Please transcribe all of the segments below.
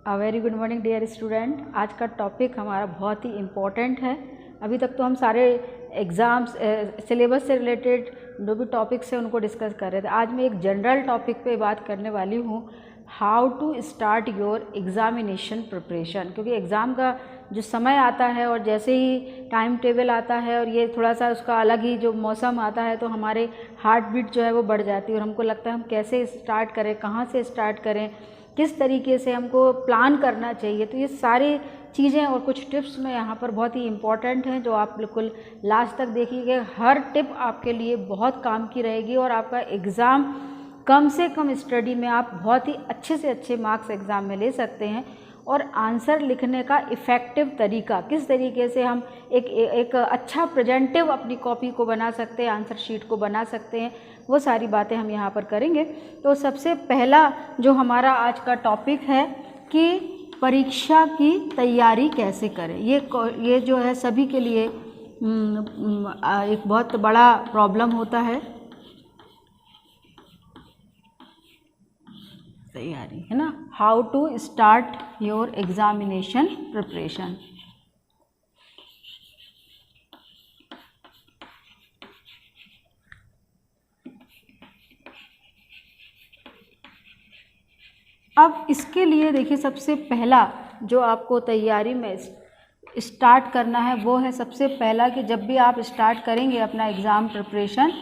Very good morning dear student. आज का topic हमारा बहुत ही इम्पोर्टेंट है। अभी तक तो हम सारे एग्ज़ाम्स सिलेबस से रिलेटेड जो भी टॉपिक्स हैं उनको डिस्कस कर रहे थे। आज मैं एक जनरल टॉपिक पे बात करने वाली हूँ, how to start your examination preparation. क्योंकि एग्ज़ाम का जो समय आता है और जैसे ही टाइम टेबल आता है और ये थोड़ा सा उसका अलग ही जो मौसम आता है तो हमारे हार्ट बीट जो है वो बढ़ जाती है और हमको लगता है हम कैसे स्टार्ट करें, कहाँ से स्टार्ट करें, किस तरीके से हमको प्लान करना चाहिए। तो ये सारी चीज़ें और कुछ टिप्स में यहाँ पर बहुत ही इम्पॉर्टेंट हैं जो आप बिल्कुल लास्ट तक देखिएगा। हर टिप आपके लिए बहुत काम की रहेगी और आपका एग्ज़ाम कम से कम स्टडी में आप बहुत ही अच्छे से अच्छे मार्क्स एग्ज़ाम में ले सकते हैं। और आंसर लिखने का इफ़ेक्टिव तरीका, किस तरीके से हम एक अच्छा प्रेजेंटिव अपनी कॉपी को बना सकते हैं, आंसर शीट को बना सकते हैं, वो सारी बातें हम यहाँ पर करेंगे। तो सबसे पहला जो हमारा आज का टॉपिक है कि परीक्षा की तैयारी कैसे करें। ये जो है सभी के लिए एक बहुत बड़ा प्रॉब्लम होता है, तैयारी है ना। How to start your examination preparation. अब इसके लिए देखिए, सबसे पहला जो आपको तैयारी में स्टार्ट करना है वो है सबसे पहला कि जब भी आप स्टार्ट करेंगे अपना एग्ज़ाम प्रिपरेशन,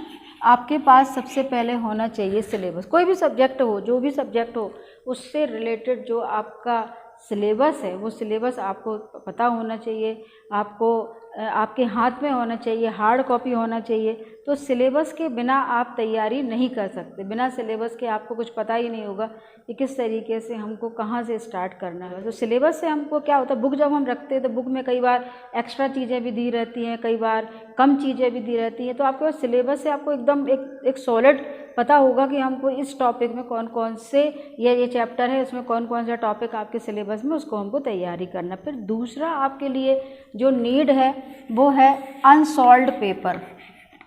आपके पास सबसे पहले होना चाहिए सिलेबस। कोई भी सब्जेक्ट हो, जो भी सब्जेक्ट हो, उससे रिलेटेड जो आपका सिलेबस है वो सिलेबस आपको पता होना चाहिए, आपको आपके हाथ में होना चाहिए, हार्ड कॉपी होना चाहिए। तो सिलेबस के बिना आप तैयारी नहीं कर सकते। बिना सिलेबस के आपको कुछ पता ही नहीं होगा कि किस तरीके से हमको कहाँ से स्टार्ट करना है। तो सिलेबस से हमको क्या होता है, बुक जब हम रखते हैं तो बुक में कई बार एक्स्ट्रा चीज़ें भी दी रहती हैं, कई बार कम चीज़ें भी दी रहती हैं। तो आपके पास सिलेबस से आपको एकदम एक सॉलिड पता होगा कि हमको इस टॉपिक में कौन कौन से ये चैप्टर है, इसमें कौन कौन सा टॉपिक आपके सिलेबस में, उसको हमको तैयारी करना। फिर दूसरा आपके लिए जो नीड है वो है अनसॉल्व्ड पेपर।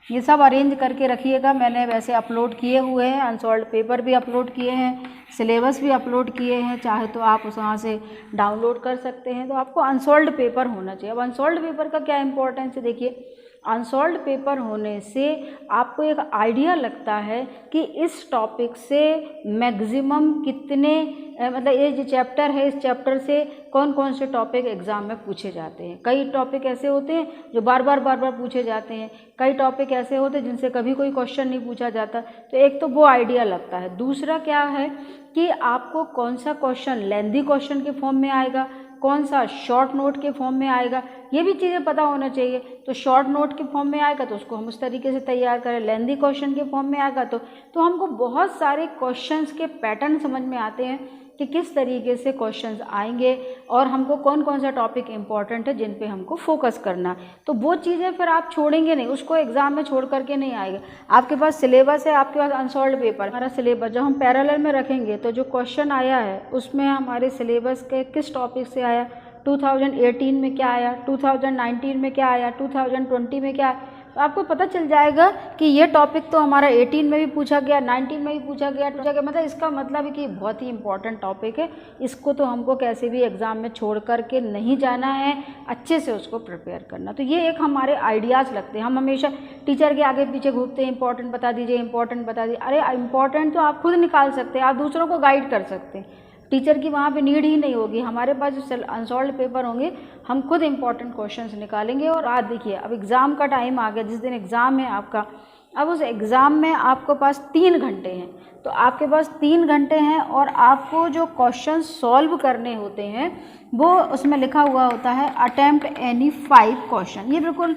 ये सब अरेंज करके रखिएगा। मैंने वैसे अपलोड किए हुए हैं, अनसॉल्व्ड पेपर भी अपलोड किए हैं, सिलेबस भी अपलोड किए हैं, चाहे तो आप उस वहाँ से डाउनलोड कर सकते हैं। तो आपको अनसॉल्व्ड पेपर होना चाहिए। अब अनसॉल्व्ड पेपर का क्या इंपॉर्टेंस है, देखिए अनसॉल्व्ड पेपर होने से आपको एक आइडिया लगता है कि इस टॉपिक से मैक्सिमम कितने मतलब ये जो चैप्टर है, इस चैप्टर से कौन कौन से टॉपिक एग्ज़ाम में पूछे जाते हैं। कई टॉपिक ऐसे होते हैं जो बार बार पूछे जाते हैं, कई टॉपिक ऐसे होते हैं जिनसे कभी कोई क्वेश्चन नहीं पूछा जाता। तो एक तो वो आइडिया लगता है। दूसरा क्या है कि आपको कौन सा क्वेश्चन लेंथी क्वेश्चन के फॉर्म में आएगा, कौन सा शॉर्ट नोट के फॉर्म में आएगा, ये भी चीज़ें पता होना चाहिए। तो शॉर्ट नोट के फॉर्म में आएगा तो उसको हम उस तरीके से तैयार करें, लेंथी क्वेश्चन के फॉर्म में आएगा तो हमको बहुत सारे क्वेश्चंस के पैटर्न समझ में आते हैं कि किस तरीके से क्वेश्चंस आएंगे और हमको कौन कौन सा टॉपिक इम्पॉर्टेंट है जिन पे हमको फोकस करना है। तो वो चीज़ें फिर आप छोड़ेंगे नहीं, उसको एग्ज़ाम में छोड़ करके नहीं आएगा। आपके पास सिलेबस है, आपके पास अनसॉल्व्ड पेपर, हमारा सिलेबस जब हम पैरेलल में रखेंगे तो जो क्वेश्चन आया है उसमें हमारे सिलेबस के किस टॉपिक से आया, 2018 में क्या आया, 2019 में क्या आया, 2020 में क्या आया। तो आपको पता चल जाएगा कि ये टॉपिक तो हमारा 18 में भी पूछा गया, 19 में भी पूछा गया। मतलब इसका मतलब है कि बहुत ही इंपॉर्टेंट टॉपिक है, इसको तो हमको कैसे भी एग्ज़ाम में छोड़ करके नहीं जाना है, अच्छे से उसको प्रिपेयर करना। तो ये एक हमारे आइडियाज़ लगते हैं। हम हमेशा टीचर के आगे पीछे घूमते हैं, इंपॉर्टेंट बता दीजिए, इंपॉर्टेंट बता दीजिए। अरे इंपॉर्टेंट तो आप खुद निकाल सकते हैं, आप दूसरों को गाइड कर सकते हैं, टीचर की वहाँ पे नीड ही नहीं होगी। हमारे पास जो अनसॉल्व्ड पेपर होंगे, हम खुद इंपॉर्टेंट क्वेश्चंस निकालेंगे। और आज देखिए अब एग्ज़ाम का टाइम आ गया, जिस दिन एग्ज़ाम है आपका, अब उस एग्ज़ाम में आपके पास 3 घंटे हैं। तो आपके पास 3 घंटे हैं और आपको जो क्वेश्चन सॉल्व करने होते हैं वो उसमें लिखा हुआ होता है अटेम्प्ट एनी 5 क्वेश्चन। ये बिल्कुल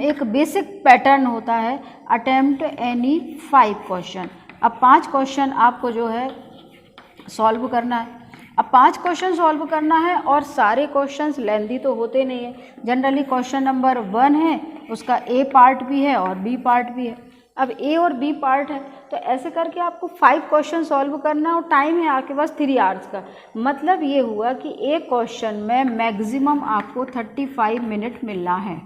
एक बेसिक पैटर्न होता है, अटेम्प्ट एनी 5 क्वेश्चन। अब 5 क्वेश्चन आपको जो है सॉल्व करना है। अब 5 क्वेश्चन सॉल्व करना है और सारे क्वेश्चंस लेंथी तो होते नहीं है। जनरली क्वेश्चन नंबर 1 है, उसका ए पार्ट भी है और बी पार्ट भी है। अब ए और बी पार्ट है तो ऐसे करके आपको 5 क्वेश्चन सॉल्व करना है और टाइम है आपके पास 3 आवर्स का। मतलब ये हुआ कि एक क्वेश्चन में मैक्सिमम आपको 35 मिनट मिलना है।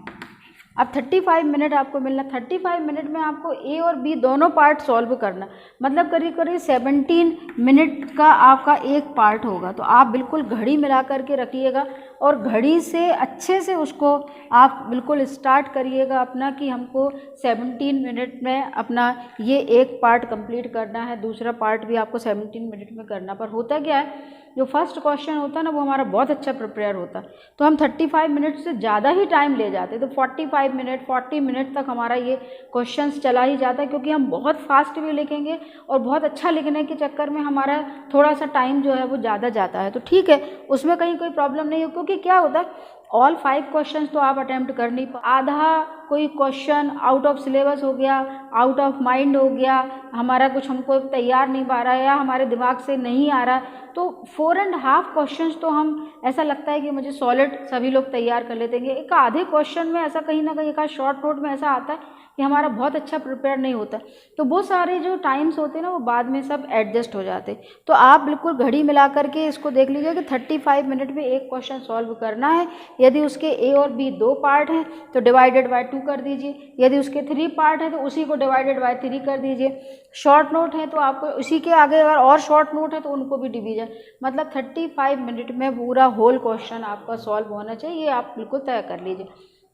अब 35 मिनट आपको मिलना, 35 मिनट में आपको ए और बी दोनों पार्ट सॉल्व करना, मतलब करीब करीब 17 मिनट का आपका एक पार्ट होगा। तो आप बिल्कुल घड़ी मिला करके रखिएगा और घड़ी से अच्छे से उसको आप बिल्कुल स्टार्ट करिएगा अपना, कि हमको 17 मिनट में अपना ये एक पार्ट कंप्लीट करना है, दूसरा पार्ट भी आपको 17 मिनट में करना। पर होता क्या है, जो फर्स्ट क्वेश्चन होता है ना वो हमारा बहुत अच्छा प्रिपेयर होता है, तो हम 35 मिनट से ज़्यादा ही टाइम ले जाते हैं, तो 45 मिनट 40 मिनट तक हमारा ये क्वेश्चंस चला ही जाता है, क्योंकि हम बहुत फास्ट भी लिखेंगे और बहुत अच्छा लिखने के चक्कर में हमारा थोड़ा सा टाइम जो है वो ज़्यादा जाता है। तो ठीक है, उसमें कहीं कोई प्रॉब्लम नहीं हो, क्योंकि क्या होता है ऑल 5 क्वेश्चंस तो आप अटेम्प्ट कर नहीं आधा कोई क्वेश्चन आउट ऑफ सिलेबस हो गया, आउट ऑफ माइंड हो गया, हमारा कुछ हमको तैयार नहीं पा रहा है या हमारे दिमाग से नहीं आ रहा है, तो 4.5 क्वेश्चंस तो हम ऐसा लगता है कि मुझे सॉलिड सभी लोग तैयार कर लेते हैं। एक आधे क्वेश्चन में ऐसा कहीं ना कहीं एक शॉर्ट नोट में ऐसा आता है कि हमारा बहुत अच्छा प्रिपेयर नहीं होता, तो वो सारे जो टाइम्स होते हैं ना वो बाद में सब एडजस्ट हो जाते। तो आप बिल्कुल घड़ी मिला करके इसको देख लीजिए कि 35 मिनट में एक क्वेश्चन सॉल्व करना है। यदि उसके ए और बी 2 पार्ट हैं तो डिवाइडेड बाय 2 कर दीजिए, यदि उसके 3 पार्ट हैं तो उसी को डिवाइडेड बाय 3 कर दीजिए। शॉर्ट नोट है तो आपको उसी के आगे अगर और शॉर्ट नोट है तो उनको भी डिवीजन, मतलब 35 मिनट में पूरा होल क्वेश्चन आपका सॉल्व होना चाहिए, ये आप बिल्कुल तय कर लीजिए।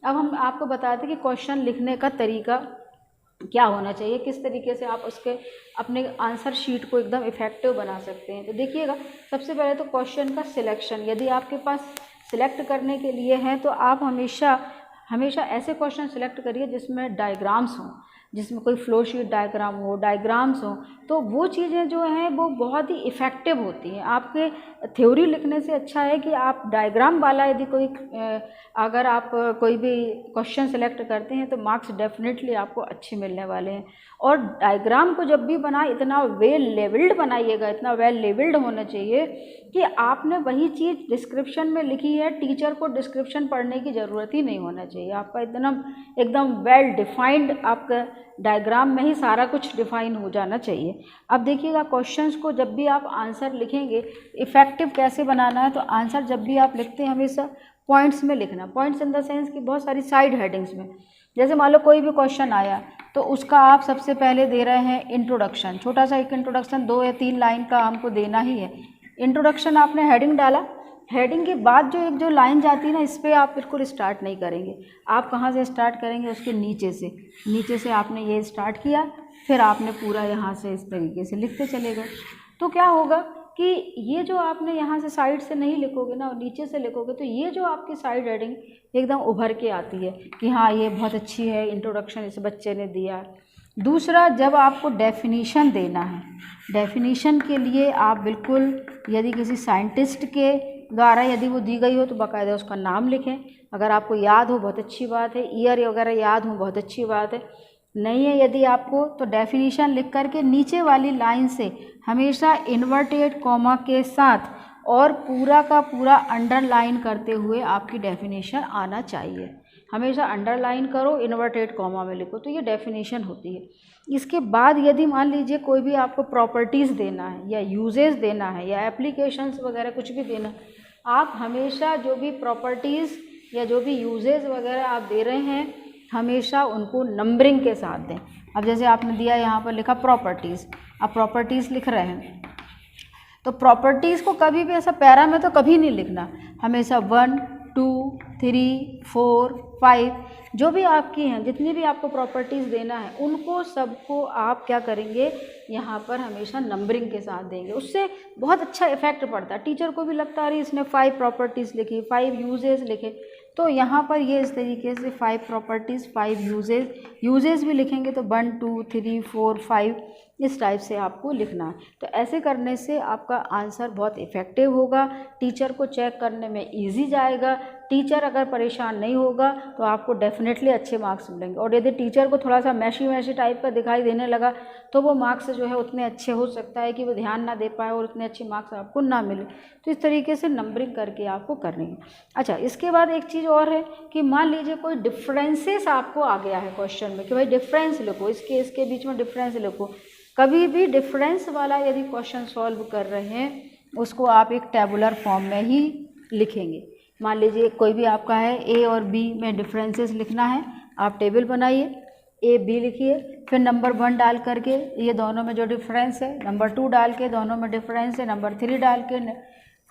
अब हम आपको बताते हैं कि क्वेश्चन लिखने का तरीका क्या होना चाहिए, किस तरीके से आप उसके अपने आंसर शीट को एकदम इफेक्टिव बना सकते हैं। तो देखिएगा, सबसे पहले तो क्वेश्चन का सिलेक्शन, यदि आपके पास सिलेक्ट करने के लिए है तो आप हमेशा ऐसे क्वेश्चन सिलेक्ट करिए जिसमें डायग्राम्स हों, जिसमें कोई फ्लो शीट डायग्राम हो, डायग्राम्स हो, तो वो चीज़ें जो हैं वो बहुत ही इफ़ेक्टिव होती हैं। आपके थ्योरी लिखने से अच्छा है कि आप डायग्राम वाला यदि अगर आप कोई भी क्वेश्चन सेलेक्ट करते हैं तो मार्क्स डेफिनेटली आपको अच्छे मिलने वाले हैं। और डायग्राम को जब भी बनाए इतना वेल लेवल्ड बनाइएगा, इतना वेल लेवल्ड होना चाहिए कि आपने वही चीज़ डिस्क्रिप्शन में लिखी है, टीचर को डिस्क्रिप्शन पढ़ने की ज़रूरत ही नहीं होना चाहिए। आपका एकदम वेल डिफाइंड आपका डायग्राम में ही सारा कुछ डिफाइन हो जाना चाहिए। अब देखिएगा, क्वेश्चंस को जब भी आप आंसर लिखेंगे इफ़ेक्टिव कैसे बनाना है, तो आंसर जब भी आप लिखते हैं हमेशा पॉइंट्स में लिखना, पॉइंट्स इन द सेंस कि बहुत सारी साइड हेडिंग्स में। जैसे मान लो कोई भी क्वेश्चन आया तो उसका आप सबसे पहले दे रहे हैं इंट्रोडक्शन, छोटा सा एक इंट्रोडक्शन 2 या 3 लाइन का हमको देना ही है। इंट्रोडक्शन आपने हेडिंग डाला, हेडिंग के बाद जो लाइन जाती है ना, इस पर आप बिल्कुल स्टार्ट नहीं करेंगे। आप कहाँ से स्टार्ट करेंगे, उसके नीचे से आपने ये स्टार्ट किया, फिर आपने पूरा यहाँ से इस तरीके से लिखते चले गए। तो क्या होगा कि ये जो आपने यहाँ से साइड से नहीं लिखोगे ना और नीचे से लिखोगे, तो ये जो आपकी साइड हेडिंग एकदम उभर के आती है कि हाँ ये बहुत अच्छी है, इंट्रोडक्शन इस बच्चे ने दिया। दूसरा, जब आपको डेफिनीशन देना है, डेफिनीशन के लिए आप बिल्कुल यदि किसी साइंटिस्ट के द्वारा यदि वो दी गई हो तो बाकायदा उसका नाम लिखें। अगर आपको याद हो बहुत अच्छी बात है, ईयर वगैरह याद हो बहुत अच्छी बात है, नहीं है यदि आपको तो डेफिनीशन लिख करके नीचे वाली लाइन से हमेशा इन्वर्टेड कॉमा के साथ और पूरा का पूरा अंडरलाइन करते हुए आपकी डेफिनेशन आना चाहिए। हमेशा अंडरलाइन करो, इन्वर्टेड कॉमा में लिखो, तो ये डेफिनेशन होती है। इसके बाद यदि मान लीजिए कोई भी आपको प्रॉपर्टीज़ देना है या यूजेस देना है या एप्लीकेशंस वगैरह कुछ भी देना, आप हमेशा जो भी प्रॉपर्टीज़ या जो भी यूजेस वगैरह आप दे रहे हैं हमेशा उनको नंबरिंग के साथ दें। अब जैसे आपने दिया यहाँ पर लिखा प्रॉपर्टीज़, अब प्रॉपर्टीज़ लिख रहे हैं तो प्रॉपर्टीज़ को कभी भी ऐसा पैरा में तो कभी नहीं लिखना, हमेशा 1 2 3 4 5 जो भी आपकी हैं, जितनी भी आपको प्रॉपर्टीज़ देना है उनको सबको आप क्या करेंगे, यहाँ पर हमेशा नंबरिंग के साथ देंगे। उससे बहुत अच्छा इफेक्ट पड़ता है, टीचर को भी लगता है अरे इसने 5 प्रॉपर्टीज़ लिखी, 5 यूजेस लिखे, तो यहाँ पर ये इस तरीके से 5 प्रॉपर्टीज़ 5 यूजेस भी लिखेंगे तो 1 2 3 4 5 इस टाइप से आपको लिखना है। तो ऐसे करने से आपका आंसर बहुत इफ़ेक्टिव होगा, टीचर को चेक करने में इजी जाएगा। टीचर अगर परेशान नहीं होगा तो आपको डेफिनेटली अच्छे मार्क्स मिलेंगे, और यदि टीचर को थोड़ा सा मैशी टाइप का दिखाई देने लगा तो वो मार्क्स जो है उतने अच्छे हो सकता है कि वो ध्यान ना दे पाए और उतने अच्छे मार्क्स आपको ना मिले। तो इस तरीके से नंबरिंग करके आपको करनी है। अच्छा, इसके बाद एक चीज़ और है कि मान लीजिए कोई डिफरेंसेस आपको आ गया है क्वेश्चन में कि भाई डिफरेंस लिखो, इसके बीच में डिफरेंस लिखो। कभी भी डिफरेंस वाला यदि क्वेश्चन सॉल्व कर रहे हैं उसको आप एक टेबुलर फॉर्म में ही लिखेंगे। मान लीजिए कोई भी आपका है ए और बी में डिफरेंसेस लिखना है आप टेबल बनाइए, ए बी लिखिए, फिर नंबर 1 डाल करके ये दोनों में जो डिफरेंस है, नंबर 2 डाल के दोनों में डिफरेंस है, नंबर 3 डाल के,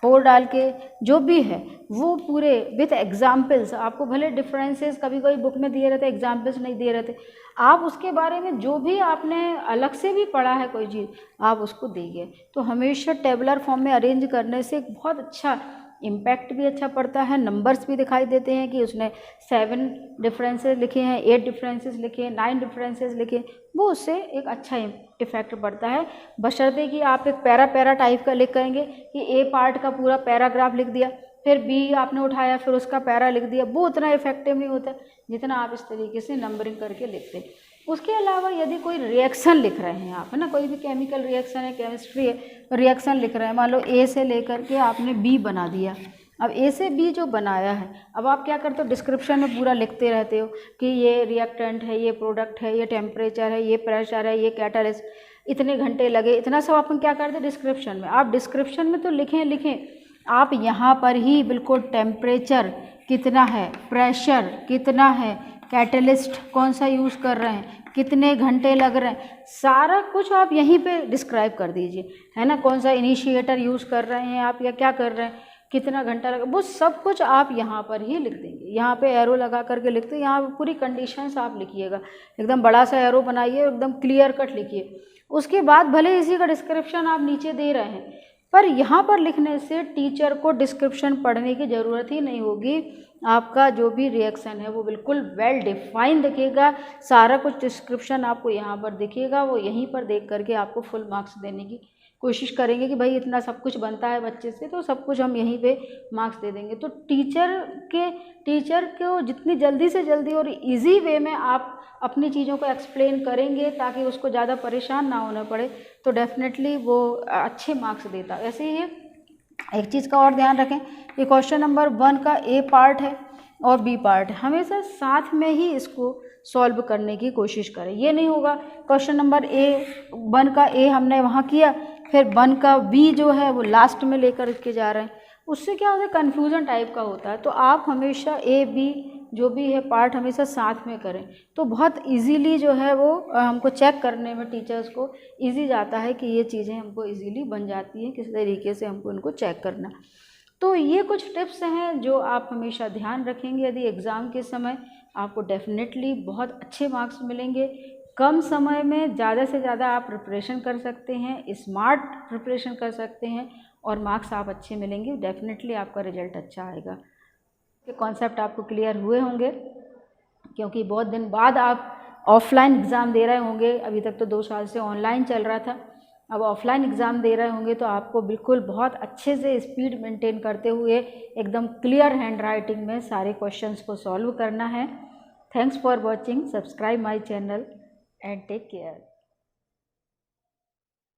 4 डाल के, जो भी है वो पूरे विथ एग्जाम्पल्स। आपको भले डिफरेंसेस कभी कभी बुक में दिए रहते, एग्जाम्पल्स नहीं दिए रहते, आप उसके बारे में जो भी आपने अलग से भी पढ़ा है कोई चीज़, आप उसको दीजिए। तो हमेशा टेबुलर फॉर्म में अरेंज करने से बहुत अच्छा इम्पैक्ट भी अच्छा पड़ता है, नंबर्स भी दिखाई देते हैं कि उसने 7 डिफरेंसेस लिखे हैं, 8 डिफरेंसेस लिखे हैं, 9 डिफरेंसेस लिखे, वो उससे एक अच्छा इफेक्ट पड़ता है। बशर्ते कि आप एक पैरा टाइप का लिख करेंगे कि ए पार्ट का पूरा पैराग्राफ लिख दिया, फिर बी आपने उठाया फिर उसका पैरा लिख दिया, वो उतना इफेक्टिव नहीं होता जितना आप इस तरीके से नंबरिंग करके लिखते हैं। उसके अलावा यदि कोई रिएक्शन लिख रहे हैं आप, है ना, कोई भी केमिकल रिएक्शन है, केमिस्ट्री है, रिएक्शन लिख रहे हैं, मान लो ए से लेकर के आपने बी बना दिया। अब ए से बी जो बनाया है, अब आप क्या करते हो, डिस्क्रिप्शन में पूरा लिखते रहते हो कि ये रिएक्टेंट है, ये प्रोडक्ट है, ये टेम्परेचर है, ये प्रेशर है, ये कैटालिस्ट, इतने घंटे लगे, इतना सब अपन क्या करते हैं डिस्क्रिप्शन में। आप डिस्क्रिप्शन में तो लिखें, आप यहाँ पर ही बिल्कुल टेम्परेचर कितना है, प्रेशर कितना है, कैटलिस्ट कौन सा यूज़ कर रहे हैं, कितने घंटे लग रहे हैं, सारा कुछ आप यहीं पे डिस्क्राइब कर दीजिए, है ना। कौन सा इनिशिएटर यूज़ कर रहे हैं आप या क्या कर रहे हैं, कितना घंटा लगा, वो सब कुछ आप यहाँ पर ही लिख देंगे। यहाँ पे एरो लगा करके लिखते हैं, यहाँ पूरी कंडीशंस आप लिखिएगा, एकदम बड़ा सा एरो बनाइए, एकदम क्लियर कट लिखिए। उसके बाद भले इसी का डिस्क्रिप्शन आप नीचे दे रहे हैं, पर यहाँ पर लिखने से टीचर को डिस्क्रिप्शन पढ़ने की ज़रूरत ही नहीं होगी। आपका जो भी रिएक्शन है वो बिल्कुल वेल डिफाइन दिखेगा, सारा कुछ डिस्क्रिप्शन आपको यहाँ पर दिखेगा, वो यहीं पर देख करके आपको फुल मार्क्स देने की कोशिश करेंगे कि भाई इतना सब कुछ बनता है बच्चे से, तो सब कुछ हम यहीं पे मार्क्स दे देंगे। तो टीचर को जितनी जल्दी से जल्दी और इजी वे में आप अपनी चीज़ों को एक्सप्लेन करेंगे ताकि उसको ज़्यादा परेशान ना होना पड़े, तो डेफिनेटली वो अच्छे मार्क्स देता। ऐसे ही एक चीज़ का और ध्यान रखें, ये क्वेश्चन नंबर 1 का ए पार्ट है और बी पार्ट है, हमेशा साथ में ही इसको सॉल्व करने की कोशिश करें। ये नहीं होगा क्वेश्चन नंबर 1 का ए हमने वहाँ किया, फिर 1 का बी जो है वो लास्ट में लेकर के जा रहे हैं, उससे क्या होता है, कन्फ्यूज़न टाइप का होता है। तो आप हमेशा ए बी जो भी है पार्ट हमेशा साथ में करें, तो बहुत इजीली जो है वो हमको चेक करने में टीचर्स को इजी जाता है कि ये चीज़ें हमको इजीली बन जाती हैं, किस तरीके से हमको इनको चेक करना। तो ये कुछ टिप्स हैं जो आप हमेशा ध्यान रखेंगे, यदि एग्ज़ाम के समय आपको डेफिनेटली बहुत अच्छे मार्क्स मिलेंगे। कम समय में ज़्यादा से ज़्यादा आप प्रिपरेशन कर सकते हैं, स्मार्ट प्रिपरेशन कर सकते हैं और मार्क्स आप अच्छे मिलेंगे, डेफिनेटली आपका रिजल्ट अच्छा आएगा। ये कॉन्सेप्ट आपको क्लियर हुए होंगे, क्योंकि बहुत दिन बाद आप ऑफलाइन एग्ज़ाम दे रहे होंगे, अभी तक तो 2 साल से ऑनलाइन चल रहा था, अब ऑफलाइन एग्ज़ाम दे रहे होंगे, तो आपको बिल्कुल बहुत अच्छे से स्पीड मेंटेन करते हुए एकदम क्लियर हैंड राइटिंग में सारे क्वेश्चंस को सॉल्व करना है। Thanks for watching, subscribe my channel and take care.